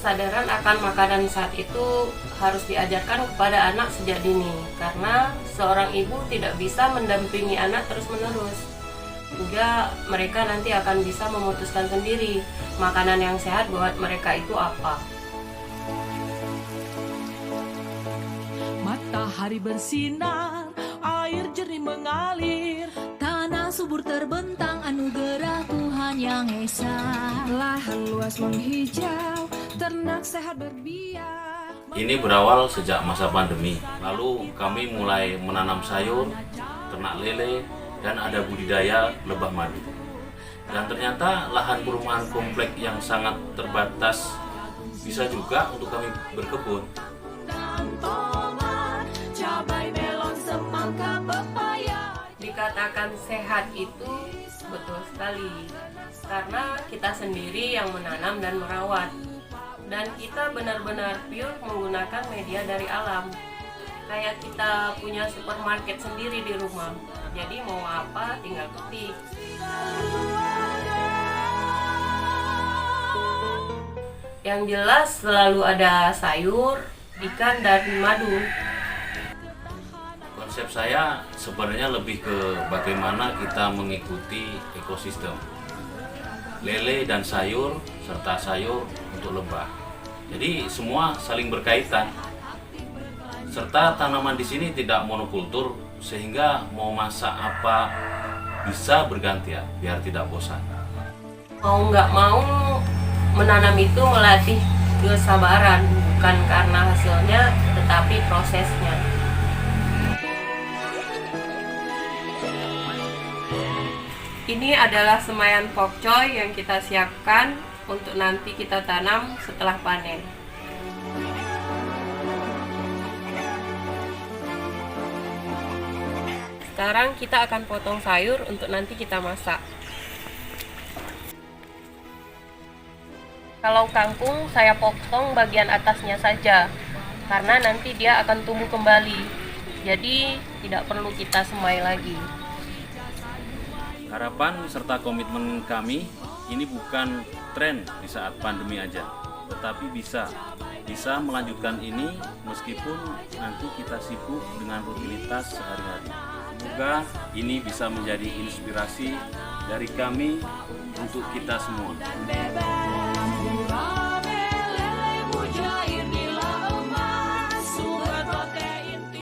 Kesadaran akan makanan saat itu harus diajarkan kepada anak sejak dini, karena seorang ibu tidak bisa mendampingi anak terus-menerus, hingga mereka nanti akan bisa memutuskan sendiri makanan yang sehat buat mereka itu apa. Matahari bersinar, air jernih mengalir, tanah subur terbentang, anugerah Tuhan yang esa. Lahan luas menghijau, ternak sehat berbiak. Ini berawal sejak masa pandemi. Lalu kami mulai menanam sayur, ternak lele, dan ada budidaya lebah madu. Dan ternyata lahan perumahan komplek yang sangat terbatas bisa juga untuk kami berkebun. Dikatakan sehat itu betul sekali, karena kita sendiri yang menanam dan merawat, dan kita benar-benar pure menggunakan media dari alam. Kayak kita punya supermarket sendiri di rumah, jadi mau apa tinggal ketik. Yang jelas selalu ada sayur, ikan, dan madu. Konsep saya sebenarnya lebih ke bagaimana kita mengikuti ekosistem lele dan sayur serta sayur untuk lebah. Jadi semua saling berkaitan. Serta tanaman di sini tidak monokultur sehingga mau masak apa bisa bergantian biar tidak bosan. Mau nggak mau menanam itu melatih kesabaran, bukan karena hasilnya tetapi prosesnya. Ini adalah semaian pokcoy yang kita siapkan untuk nanti kita tanam setelah panen. Sekarang kita akan potong sayur untuk nanti kita masak. Kalau kangkung saya potong bagian atasnya saja, karena nanti dia akan tumbuh kembali. Jadi tidak perlu kita semai lagi. Harapan serta komitmen kami ini bukan tren di saat pandemi aja, tetapi bisa melanjutkan ini meskipun nanti kita sibuk dengan rutinitas sehari-hari. Semoga ini bisa menjadi inspirasi dari kami untuk kita semua.